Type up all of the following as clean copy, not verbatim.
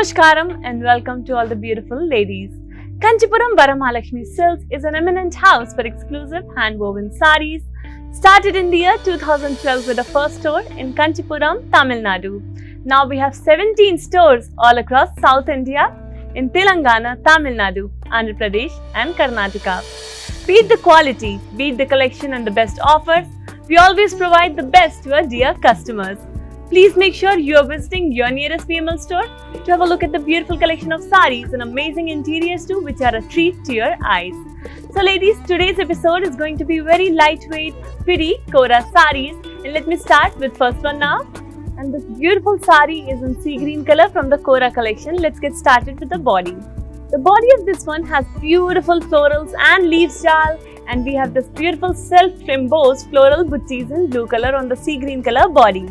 Namaskaram and welcome to all the beautiful ladies. Kanchipuram Varamahalakshmi Silks is an eminent house for exclusive hand-woven sarees. Started in the year 2012 with the first store in Kanchipuram, Tamil Nadu. Now we have 17 stores all across South India in Telangana, Tamil Nadu, Andhra Pradesh and Karnataka. Beat the quality, beat the collection and the best offers. We always provide the best to our dear customers. Please make sure you are visiting your nearest PML store to have a look at the beautiful collection of sarees and amazing interiors too, which are a treat to your eyes. So ladies, today's episode is going to be very lightweight, pretty Kora sarees. And let me start with first one now. And this beautiful saree is in sea green color from the Kora collection. Let's get started with the body. The body of this one has beautiful florals and leaves jal, and we have this beautiful self-embossed floral buttees in blue color on the sea green color body.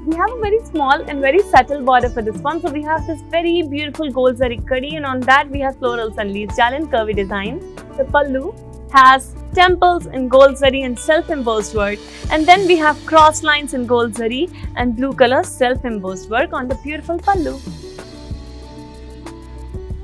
We have a very small and very subtle border for this one. So we have this very beautiful gold zari kadi, and on that we have florals and leaves jal in curvy design. The pallu has temples in gold zari and self-embossed work, and then we have cross lines in gold zari and blue color self-embossed work on the beautiful pallu.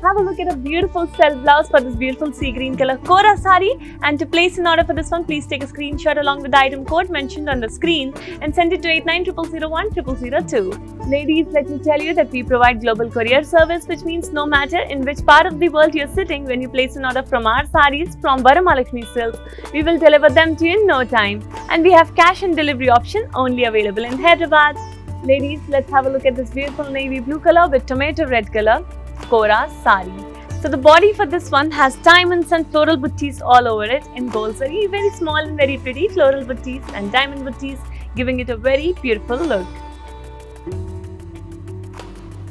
Have a look at a beautiful self blouse for this beautiful sea green color Kora saree, and to place an order for this one, please take a screenshot along with the item code mentioned on the screen and send it to 8900010002. Ladies, let me tell you that we provide global courier service, which means no matter in which part of the world you're sitting, when you place an order from our sarees from Varamahalakshmi Silks, we will deliver them to you in no time. And we have cash and delivery option only available in Hyderabad. Ladies, let's have a look at this beautiful navy blue color with tomato red color Kora saree. So the body for this one has diamonds and floral buttees all over it in gold zari, very small and very pretty floral buttees and diamond buttees, giving it a very beautiful look.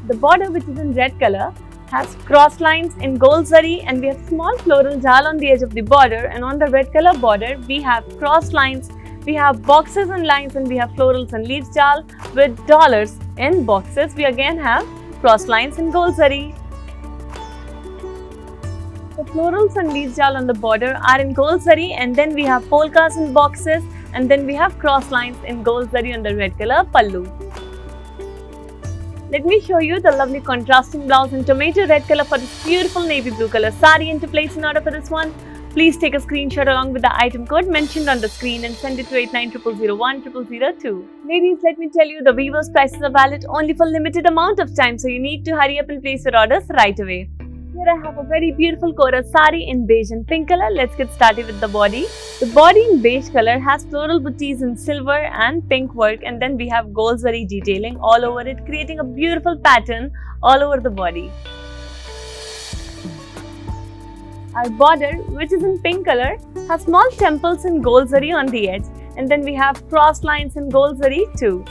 The border, which is in red color, has cross lines in gold zari, and we have small floral jal on the edge of the border, and on the red color border we have cross lines, we have boxes and lines, and we have florals and leaves jal with dollars in boxes. We again have cross lines in gold zari. The florals and leaves jal on the border are in gold zari, and then we have polkas in boxes, and then we have cross lines in gold zari on the red color pallu. Let me show you the lovely contrasting blouse in tomato red color for this beautiful navy blue color saree, and to place an order for this one, please take a screenshot along with the item code mentioned on the screen and send it to 8900010002. Ladies, let me tell you, the weavers' prices are valid only for limited amount of time, so you need to hurry up and place your orders right away. Here I have a very beautiful Kora saree in beige and pink color. Let's get started with the body. The body in beige color has floral buttees in silver and pink work, and then we have gold zari detailing all over it, creating a beautiful pattern all over the body. Our border, which is in pink color, has small temples in gold zari on the edge, and then we have cross lines in gold zari too.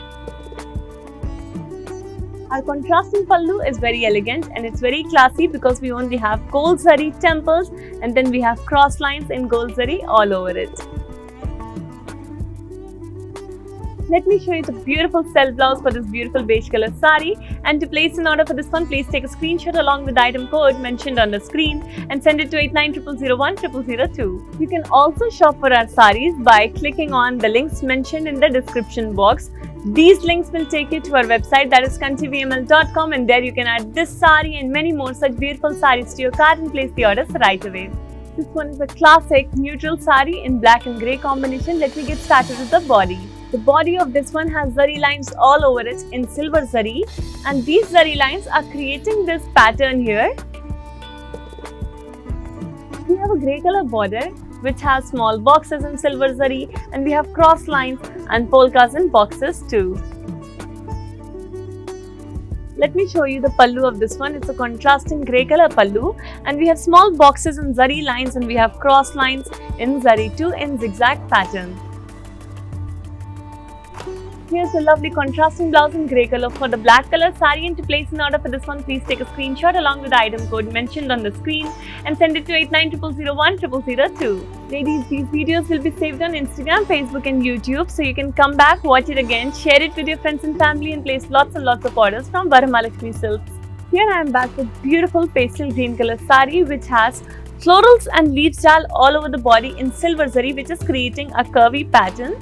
Our contrasting pallu is very elegant and it's very classy because we only have gold zari temples, and then we have cross lines in gold zari all over it. Let me show you the beautiful self blouse for this beautiful beige color saree, and to place an order for this one, please take a screenshot along with the item code mentioned on the screen and send it to 8900010002. You can also shop for our sarees by clicking on the links mentioned in the description box. These links will take you to our website, that is kanchivml.com, and there you can add this saree and many more such beautiful sarees to your cart and place the orders right away. This one is a classic neutral saree in black and grey combination. Let me get started with the body. The body of this one has zari lines all over it in silver zari, and these zari lines are creating this pattern here. We have a grey color border which has small boxes in silver zari, and we have cross lines and polkas in boxes too. Let me show you the pallu of this one. It's a contrasting grey color pallu, and we have small boxes in zari lines, and we have cross lines in zari too in zigzag pattern. Here's a lovely contrasting blouse in grey color for the black color saree, and to place an order for this one, please take a screenshot along with the item code mentioned on the screen and send it to 8900010002. Ladies, these videos will be saved on Instagram, Facebook and YouTube, so you can come back, watch it again, share it with your friends and family, and place lots and lots of orders from Varamahalakshmi Silks. Here I am back with beautiful pastel green color saree which has florals and leaves jal all over the body in silver zari, which is creating a curvy pattern.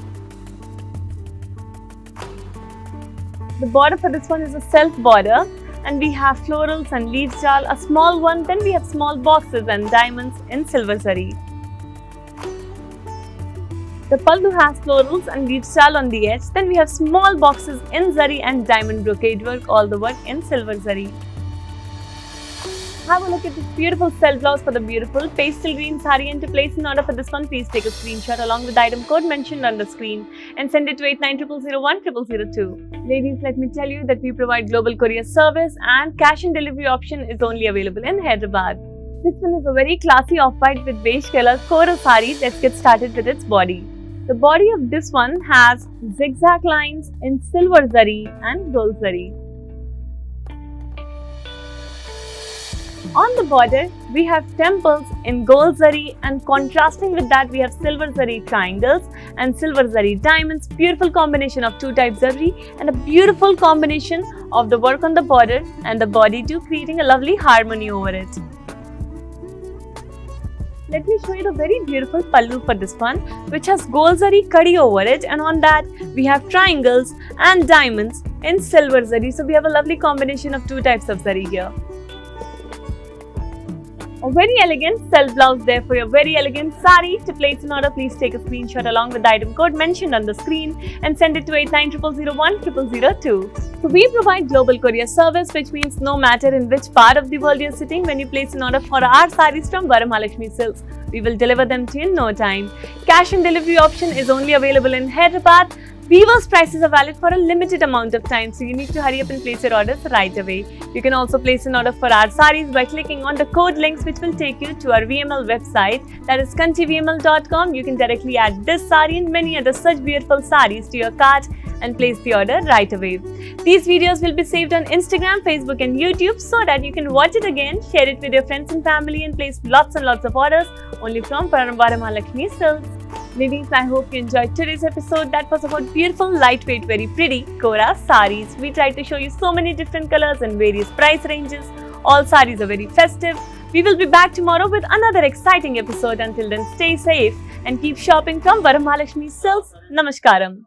The border for this one is a self border, and we have florals and leaf jal, a small one. Then we have small boxes and diamonds in silver zari. The pallu has florals and leaf jal on the edge. Then we have small boxes in zari and diamond brocade work, all the work in silver zari. Have a look at this beautiful self blouse for the beautiful pastel green saree, and to place an order for this one, please take a screenshot along with the item code mentioned on the screen and send it to 8900010002. Ladies, let me tell you that we provide global courier service and cash and delivery option is only available in Hyderabad. This one is a very classy off-white with beige color Kora saree. Let's get started with its body. The body of this one has zigzag lines in silver zari and gold zari. On the border, we have temples in gold zari, and contrasting with that, we have silver zari triangles and silver zari diamonds. Beautiful combination of two types zari and a beautiful combination of the work on the border and the body too, creating a lovely harmony over it. Let me show you the very beautiful pallu for this one, which has gold zari kadi over it, and on that we have triangles and diamonds in silver zari. So we have a lovely combination of two types of zari here. A very elegant self blouse there for your very elegant saree. To place an order, please take a screenshot along with the item code mentioned on the screen and send it to 8900010002. So we provide global courier service, which means no matter in which part of the world you're sitting, when you place an order for our sarees from Varamahalakshmi Silks, we will deliver them to you in no time. Cash and delivery option is only available in Hyderabad. Weavers prices are valid for a limited amount of time, so you need to hurry up and place your orders right away. You can also place an order for our sarees by clicking on the code links, which will take you to our VML website, that is kanchivml.com. You can directly add this saree and many other such beautiful sarees to your cart and place the order right away. These videos will be saved on Instagram, Facebook and YouTube so that you can watch it again, share it with your friends and family and place lots and lots of orders only from Varamahalakshmi Silks. Ladies, I hope you enjoyed today's episode. That was about beautiful, lightweight, very pretty Kora sarees. We tried to show you so many different colors and various price ranges. All sarees are very festive. We will be back tomorrow with another exciting episode. Until then, stay safe and keep shopping from Varamahalakshmi Silks. Namaskaram.